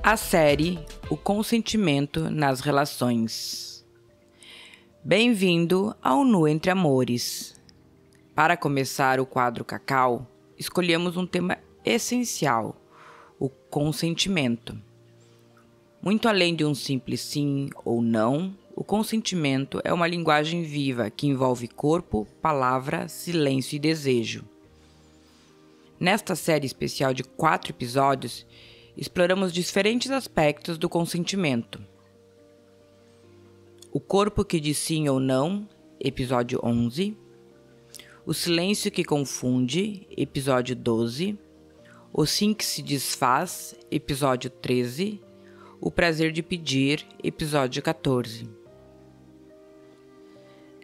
A série O Consentimento nas Relações. Bem-vindo ao Nu Entre Amores. Para começar o quadro Cacau, escolhemos um tema essencial, o consentimento. Muito além de um simples sim ou não, o consentimento é uma linguagem viva que envolve corpo, palavra, silêncio e desejo. Nesta série especial de 4 episódios, exploramos diferentes aspectos do consentimento. O corpo que diz sim ou não, episódio 11. O silêncio que confunde, episódio 12. O sim que se desfaz, episódio 13. O prazer de pedir, episódio 14.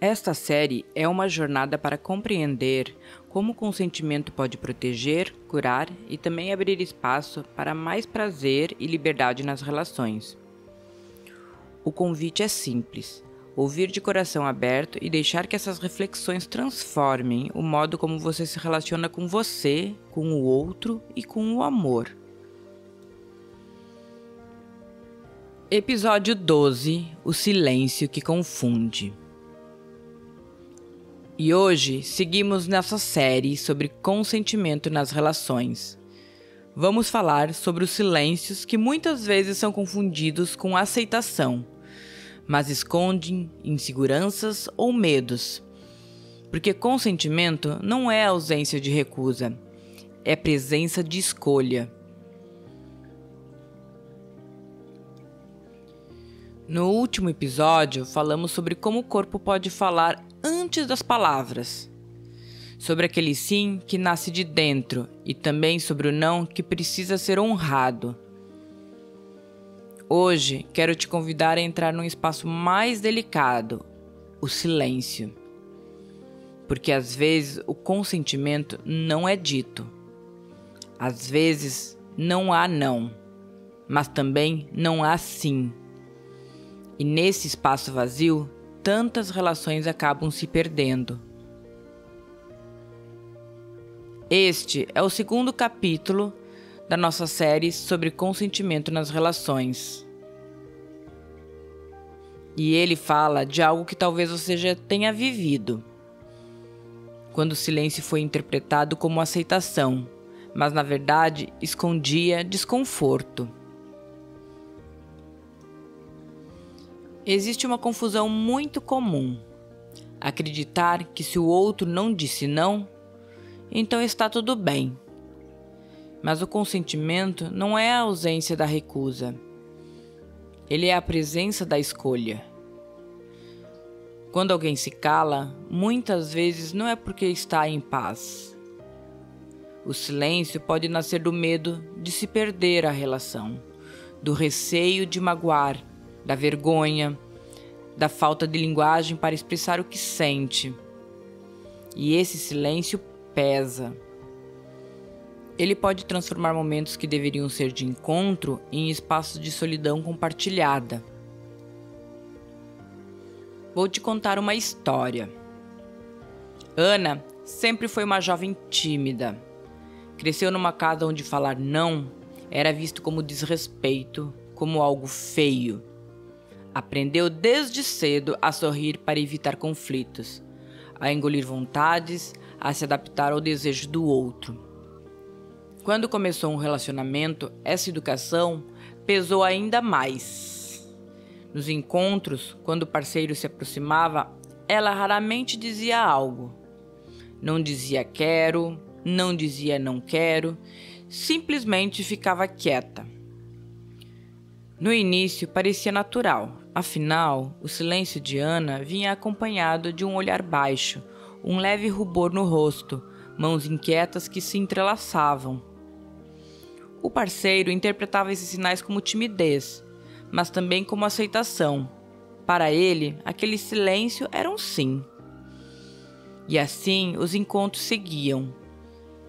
Esta série é uma jornada para compreender como o consentimento pode proteger, curar e também abrir espaço para mais prazer e liberdade nas relações. O convite é simples: ouvir de coração aberto e deixar que essas reflexões transformem o modo como você se relaciona com você, com o outro e com o amor. Episódio 12: O silêncio que confunde. E hoje seguimos nessa série sobre consentimento nas relações. Vamos falar sobre os silêncios que muitas vezes são confundidos com aceitação, mas escondem inseguranças ou medos. Porque consentimento não é ausência de recusa, é presença de escolha. No último episódio, falamos sobre como o corpo pode falar antes das palavras, sobre aquele sim que nasce de dentro e também sobre o não que precisa ser honrado. Hoje, quero te convidar a entrar num espaço mais delicado, o silêncio. Porque às vezes o consentimento não é dito. Às vezes não há não, mas também não há sim. E nesse espaço vazio, tantas relações acabam se perdendo. Este é o segundo capítulo da nossa série sobre consentimento nas relações. E ele fala de algo que talvez você já tenha vivido, quando o silêncio foi interpretado como aceitação, mas na verdade escondia desconforto. Existe uma confusão muito comum: acreditar que se o outro não disse não, então está tudo bem. Mas o consentimento não é a ausência da recusa. Ele é a presença da escolha. Quando alguém se cala, muitas vezes não é porque está em paz. O silêncio pode nascer do medo de se perder a relação, do receio de magoar, da vergonha, da falta de linguagem para expressar o que sente. E esse silêncio pesa. Ele pode transformar momentos que deveriam ser de encontro em espaços de solidão compartilhada. Vou te contar uma história. Ana sempre foi uma jovem tímida. Cresceu numa casa onde falar não era visto como desrespeito, como algo feio. Aprendeu desde cedo a sorrir para evitar conflitos, a engolir vontades, a se adaptar ao desejo do outro. Quando começou um relacionamento, essa educação pesou ainda mais. Nos encontros, quando o parceiro se aproximava, ela raramente dizia algo. Não dizia quero, não dizia não quero, simplesmente ficava quieta. No início parecia natural, afinal, o silêncio de Ana vinha acompanhado de um olhar baixo, um leve rubor no rosto, mãos inquietas que se entrelaçavam. O parceiro interpretava esses sinais como timidez, mas também como aceitação. Para ele, aquele silêncio era um sim. E assim os encontros seguiam.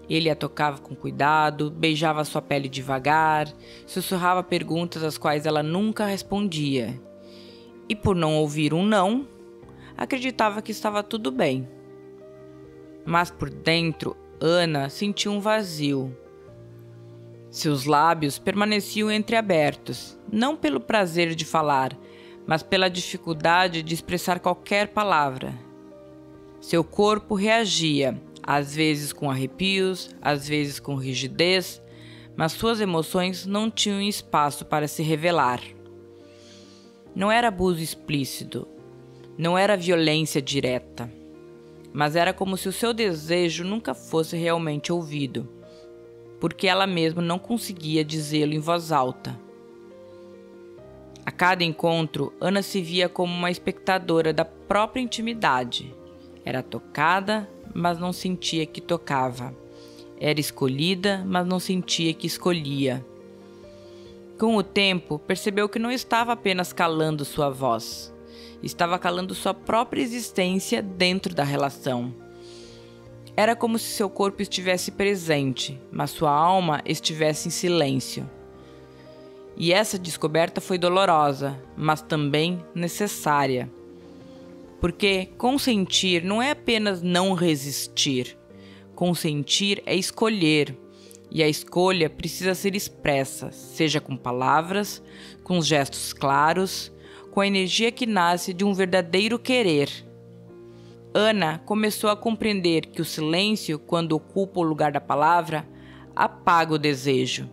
Ele a tocava com cuidado, beijava sua pele devagar, sussurrava perguntas às quais ela nunca respondia. E por não ouvir um não, acreditava que estava tudo bem. Mas por dentro, Ana sentia um vazio. Seus lábios permaneciam entreabertos, não pelo prazer de falar, mas pela dificuldade de expressar qualquer palavra. Seu corpo reagia, às vezes com arrepios, às vezes com rigidez, mas suas emoções não tinham espaço para se revelar. Não era abuso explícito, não era violência direta, mas era como se o seu desejo nunca fosse realmente ouvido, porque ela mesma não conseguia dizê-lo em voz alta. A cada encontro, Ana se via como uma espectadora da própria intimidade. Era tocada, mas não sentia que tocava. Era escolhida, mas não sentia que escolhia. Com o tempo, percebeu que não estava apenas calando sua voz. Estava calando sua própria existência dentro da relação. Era como se seu corpo estivesse presente, mas sua alma estivesse em silêncio. E essa descoberta foi dolorosa, mas também necessária. Porque consentir não é apenas não resistir. Consentir é escolher. E a escolha precisa ser expressa, seja com palavras, com gestos claros, com a energia que nasce de um verdadeiro querer. Ana começou a compreender que o silêncio, quando ocupa o lugar da palavra, apaga o desejo.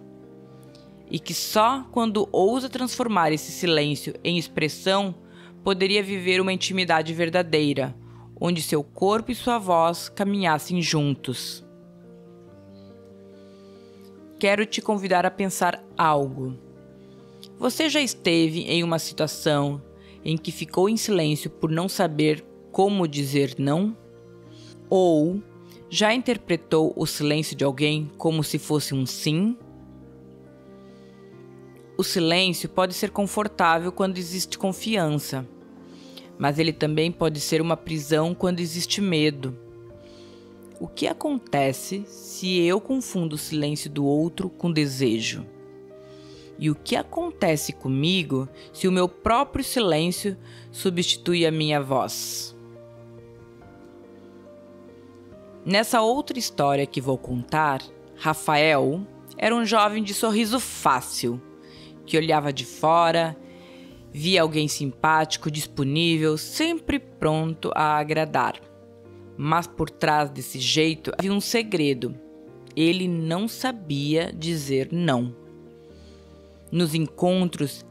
E que só quando ousa transformar esse silêncio em expressão, poderia viver uma intimidade verdadeira, onde seu corpo e sua voz caminhassem juntos. Quero te convidar a pensar algo. Você já esteve em uma situação em que ficou em silêncio por não saber como dizer não? Ou já interpretou o silêncio de alguém como se fosse um sim? O silêncio pode ser confortável quando existe confiança, mas ele também pode ser uma prisão quando existe medo. O que acontece se eu confundo o silêncio do outro com desejo? E o que acontece comigo se o meu próprio silêncio substitui a minha voz? Nessa outra história que vou contar, Rafael era um jovem de sorriso fácil, que olhava de fora, via alguém simpático, disponível, sempre pronto a agradar. Mas por trás desse jeito havia um segredo. Ele não sabia dizer não. Nos encontros,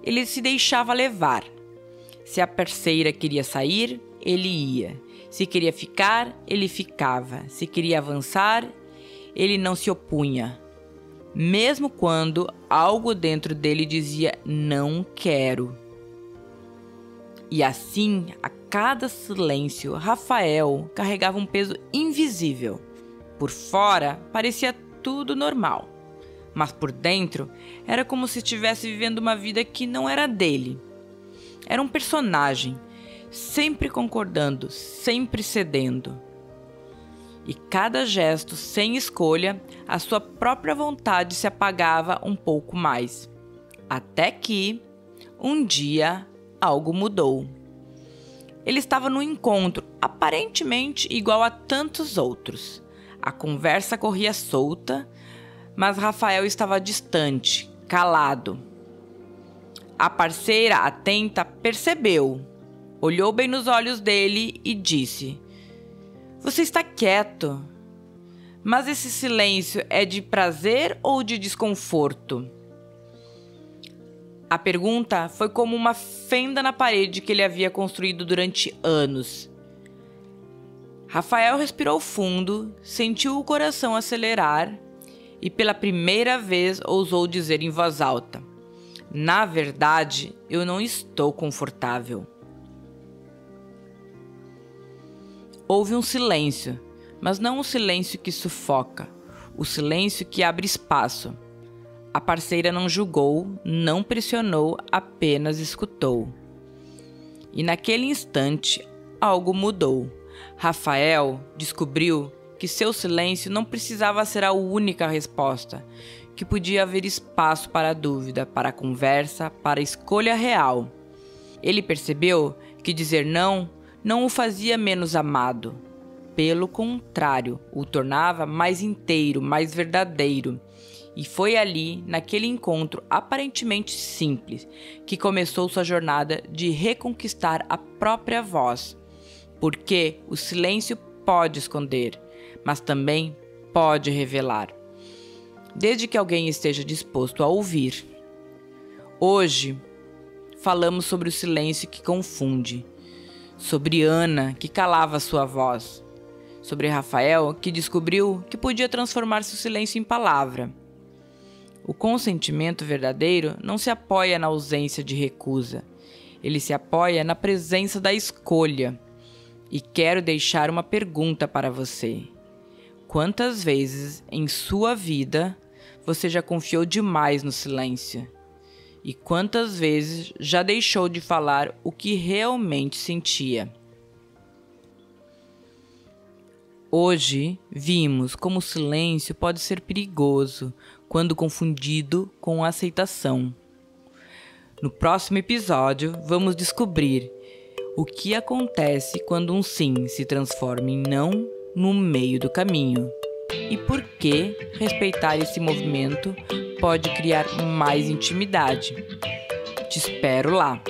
ele se deixava levar. Se a parceira queria sair, ele ia. Se queria ficar, ele ficava. Se queria avançar, ele não se opunha. Mesmo quando algo dentro dele dizia não quero. E assim, a cada silêncio, Rafael carregava um peso invisível. Por fora, parecia tudo normal, mas por dentro era como se estivesse vivendo uma vida que não era dele. Era um personagem, sempre concordando, sempre cedendo. E cada gesto, sem escolha, a sua própria vontade se apagava um pouco mais. Até que, um dia, algo mudou. Ele estava num encontro, aparentemente igual a tantos outros. A conversa corria solta, mas Rafael estava distante, calado. A parceira, atenta, percebeu. Olhou bem nos olhos dele e disse: "Você está quieto. Mas esse silêncio é de prazer ou de desconforto?" A pergunta foi como uma fenda na parede que ele havia construído durante anos. Rafael respirou fundo, sentiu o coração acelerar e pela primeira vez ousou dizer em voz alta: "Na verdade, eu não estou confortável." Houve um silêncio, mas não o silêncio que sufoca, o silêncio que abre espaço. A parceira não julgou, não pressionou, apenas escutou. E naquele instante, algo mudou. Rafael descobriu que seu silêncio não precisava ser a única resposta, que podia haver espaço para a dúvida, para a conversa, para a escolha real. Ele percebeu que dizer não o fazia menos amado. Pelo contrário, o tornava mais inteiro, mais verdadeiro. E foi ali, naquele encontro aparentemente simples, que começou sua jornada de reconquistar a própria voz. Porque o silêncio pode esconder, mas também pode revelar, desde que alguém esteja disposto a ouvir. Hoje, falamos sobre o silêncio que confunde, sobre Ana, que calava sua voz, sobre Rafael, que descobriu que podia transformar seu silêncio em palavra. O consentimento verdadeiro não se apoia na ausência de recusa, ele se apoia na presença da escolha. E quero deixar uma pergunta para você. Quantas vezes em sua vida você já confiou demais no silêncio? E quantas vezes já deixou de falar o que realmente sentia? Hoje, vimos como o silêncio pode ser perigoso quando confundido com aceitação. No próximo episódio, vamos descobrir o que acontece quando um sim se transforma em não no meio do caminho e por que respeitar esse movimento pode criar mais intimidade. Te espero lá!